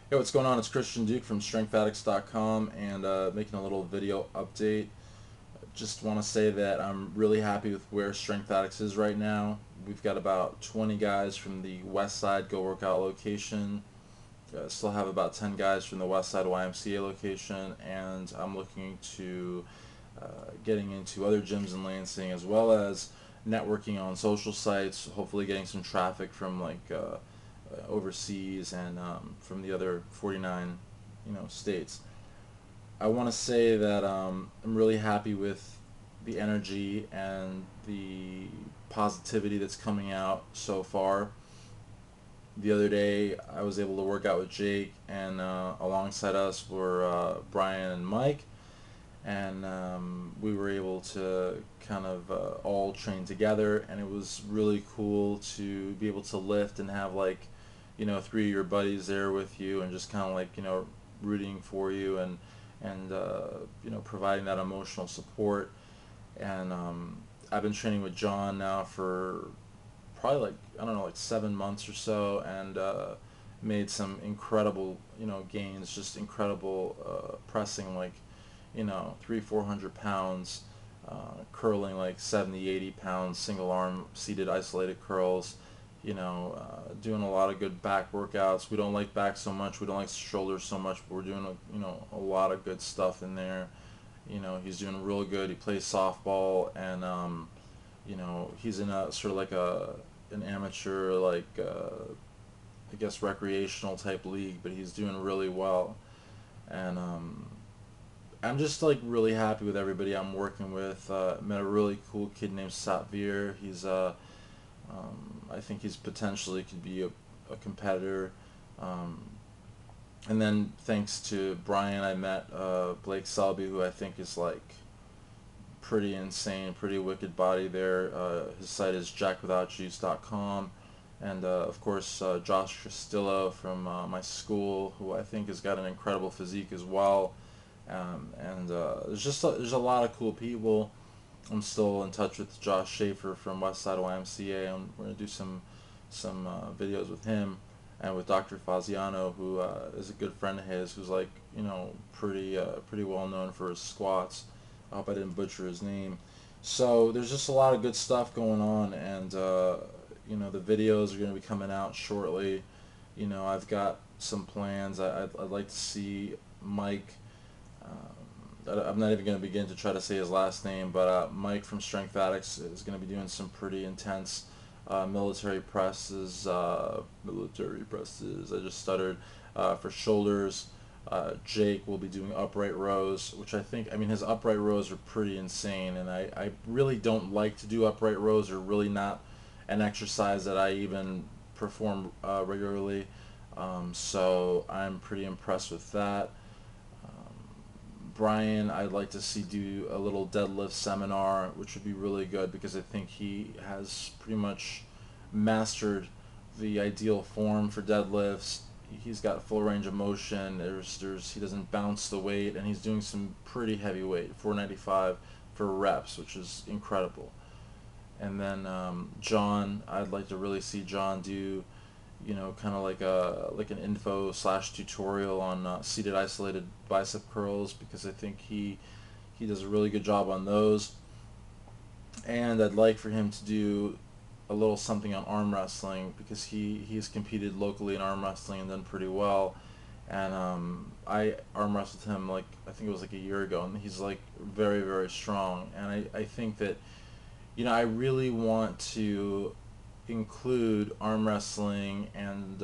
Hey, what's going on? It's Christian Duke from StrengthAddicts.com and making a little video update. Just want to say that I'm really happy with where Strength Addicts is right now. We've got about 20 guys from the West Side Go Workout location. Still have about 10 guys from the West Side YMCA location, and I'm looking to getting into other gyms in Lansing as well as networking on social sites. Hopefully, getting some traffic from overseas and from the other 49, states. I want to say that I'm really happy with the energy and the positivity that's coming out so far. The other day, I was able to work out with Jake, and alongside us were Brian and Mike, and we were able to kind of all train together, and it was really cool to be able to lift and have three of your buddies there with you, and just kind of rooting for you and providing that emotional support. And I've been training with John now for probably I don't know, like 7 months or so, and made some incredible gains, just incredible pressing, three 400 pounds, curling like 70 80 pounds, single arm seated isolated curls, doing a lot of good back workouts. We don't like back so much, we don't like shoulders so much, but we're doing a lot of good stuff in there. He's doing real good. He plays softball, and he's in a sort of like an amateur, I guess recreational type league, but he's doing really well. And I'm just really happy with everybody I'm working with. Met a really cool kid named Satvir. He's I think he's potentially could be a competitor. Um, and then thanks to Brian, I met Blake Selby, who I think is pretty insane, pretty wicked body there. His site is jackwithoutjuice.com. And of course, Josh Castillo from my school, who I think has got an incredible physique as well. And there's a lot of cool people. I'm still in touch with Josh Schaefer from Westside YMCA, and we're gonna do some videos with him, and with Dr. Faziano, who is a good friend of his, who's pretty well known for his squats. I hope I didn't butcher his name. So there's just a lot of good stuff going on, and the videos are going to be coming out shortly. I've got some plans. I'd like to see Mike. I'm not even going to begin to try to say his last name, but Mike from Strength Addicts is going to be doing some pretty intense military presses. Military presses. I just stuttered. For shoulders. Jake will be doing upright rows, which I mean, his upright rows are pretty insane, and I really don't like to do upright rows. They're really not an exercise that I even perform regularly. So I'm pretty impressed with that. Brian, I'd like to see do a little deadlift seminar, which would be really good because I think he has pretty much mastered the ideal form for deadlifts. He's got full range of motion. He doesn't bounce the weight, and he's doing some pretty heavy weight, 495 for reps, which is incredible. And then John, I'd like to really see John do, kind of like an info slash tutorial on seated isolated bicep curls, because I think he does a really good job on those. And I'd like for him to do a little something on arm wrestling, because he's competed locally in arm wrestling and done pretty well. And I arm wrestled him, I think it was a year ago, and he's very, very strong. And I think that I really want to include arm wrestling and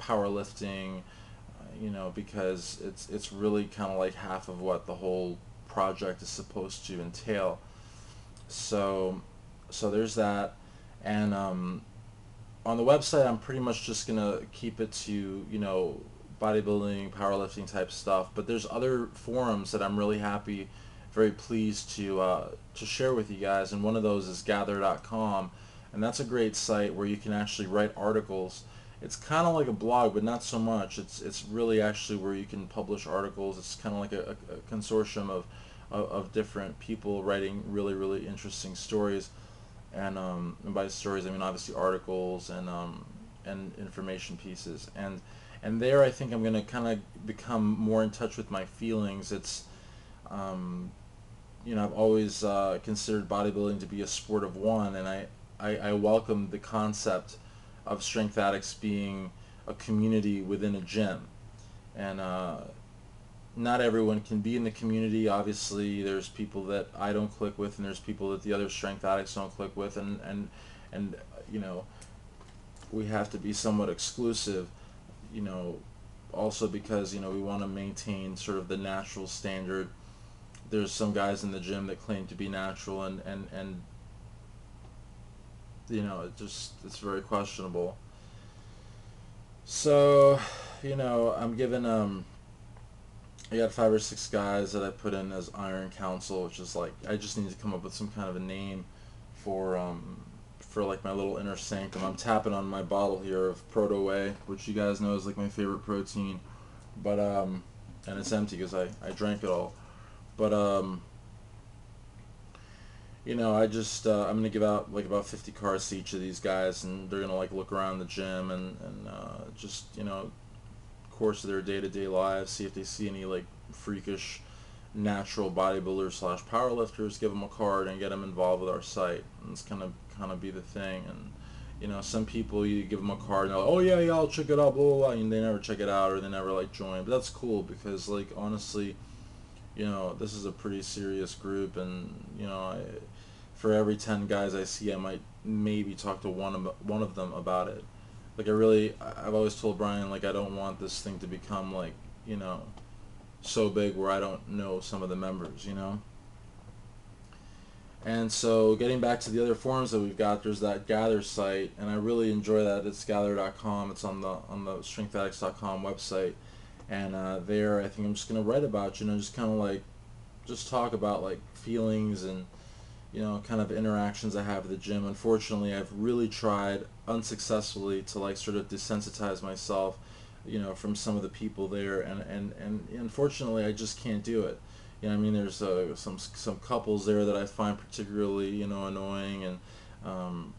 powerlifting, because it's really kind of like half of what the whole project is supposed to entail. So there's that. And on the website, I'm pretty much just gonna keep it to bodybuilding, powerlifting type stuff. But there's other forums that I'm really happy, very pleased to share with you guys. And one of those is Gather.com, and that's a great site where you can actually write articles. It's kind of like a blog, but not so much. It's really actually where you can publish articles. It's kind of like a consortium of different people writing really, really interesting stories. And by stories, I mean obviously articles and information pieces. And And there I think I'm going to kind of become more in touch with my feelings. It's, I've always considered bodybuilding to be a sport of one, and I welcome the concept of strength addicts being a community within a gym. And not everyone can be in the community. Obviously, there's people that I don't click with, and there's people that the other strength addicts don't click with, and you know, we have to be somewhat exclusive, you know, also because, we want to maintain sort of the natural standard. There's some guys in the gym that claim to be natural, and it's very questionable. So, I'm given I got 5 or 6 guys that I put in as Iron Council, which is like, I just need to come up with some kind of a name for like my little inner sanctum. I'm tapping on my bottle here of Proto Whey, which you guys know is like my favorite protein, but and it's empty because I drank it all. But I'm gonna give out like about 50 cards to each of these guys, and they're gonna like look around the gym and just course of their day-to-day lives, see if they see any like freakish natural bodybuilders slash powerlifters, give them a card and get them involved with our site. And it's kind of be the thing. And some people, you give them a card and they're like, oh yeah, I'll check it out, blah blah blah, and they never check it out, or they never like join. But that's cool, because like honestly, this is a pretty serious group, and for every 10 guys I see, I might maybe talk to one of them about it. Like I've always told Brian, like, I don't want this thing to become like, so big where I don't know some of the members. And so getting back to the other forums that we've got, there's that Gather site, and I really enjoy that. It's gather.com. It's on the strengthaddicts.com website, and there I think I'm just gonna write about, just kind of like just talk about like feelings and kind of interactions I have at the gym. Unfortunately, I've really tried unsuccessfully to like sort of desensitize myself, from some of the people there, and unfortunately, I just can't do it. There's some couples there that I find particularly annoying, and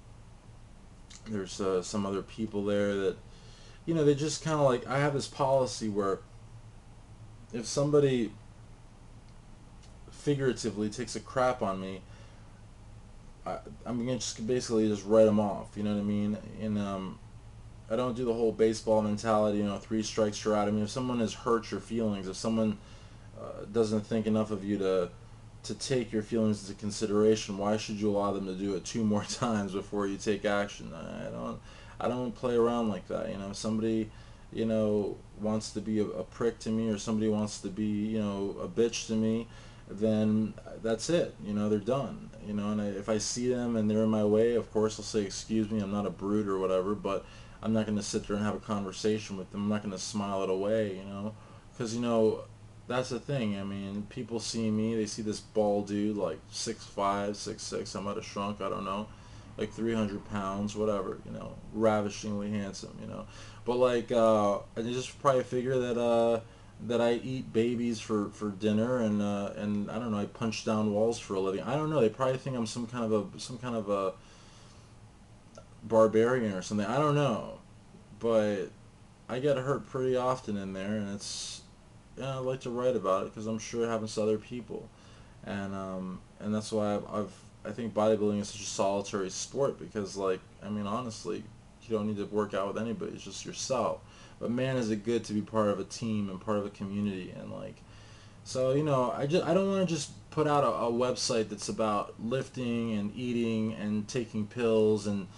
there's some other people there that they just kind of like, I have this policy where if somebody figuratively takes a crap on me, I'm gonna just basically just write them off. You know what I mean? And I don't do the whole baseball mentality. 3 strikes you're out. If someone has hurt your feelings, if someone doesn't think enough of you to take your feelings into consideration, why should you allow them to do it 2 more times before you take action? I don't play around like that. If somebody wants to be a prick to me, or somebody wants to be a bitch to me, then that's it. They're done. And if I see them and they're in my way, of course I'll say, excuse me, I'm not a brute or whatever, but I'm not going to sit there and have a conversation with them. I'm not going to smile it away, because that's the thing. People see me, they see this bald dude like 6'5", 6'6", I might have shrunk, I don't know, like 300 pounds, whatever, ravishingly handsome, but like I just probably figure that I eat babies for dinner, and I don't know, I punch down walls for a living. I don't know. They probably think I'm some kind of a barbarian or something. I don't know, but I get hurt pretty often in there, and it's I like to write about it because I'm sure it happens to other people, and that's why I think bodybuilding is such a solitary sport, because like honestly, you don't need to work out with anybody. It's just yourself. But man, is it good to be part of a team and part of a community, and like, so I don't want to just put out a website that's about lifting and eating and taking pills and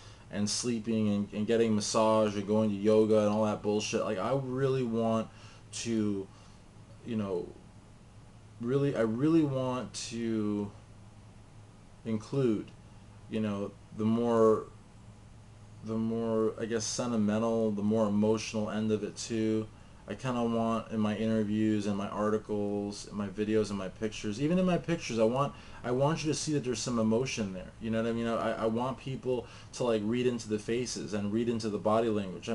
sleeping and getting massage and going to yoga and all that bullshit. Like, I really want to, I really want to include, the more I guess sentimental, the more emotional end of it too. I kind of want, in my interviews and my articles, in my videos and my pictures, even in my pictures, I want you to see that there's some emotion there. You know what I mean? I want people to like read into the faces and read into the body language.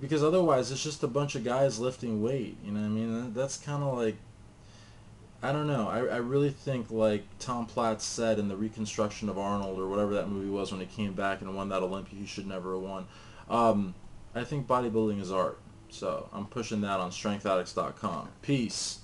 Because otherwise it's just a bunch of guys lifting weight. You know what I mean? That's kind of like, I don't know. I really think, like Tom Platz said in the reconstruction of Arnold, or whatever that movie was, when he came back and won that Olympia he should never have won. I think bodybuilding is art. So I'm pushing that on strengthaddicts.com. Peace.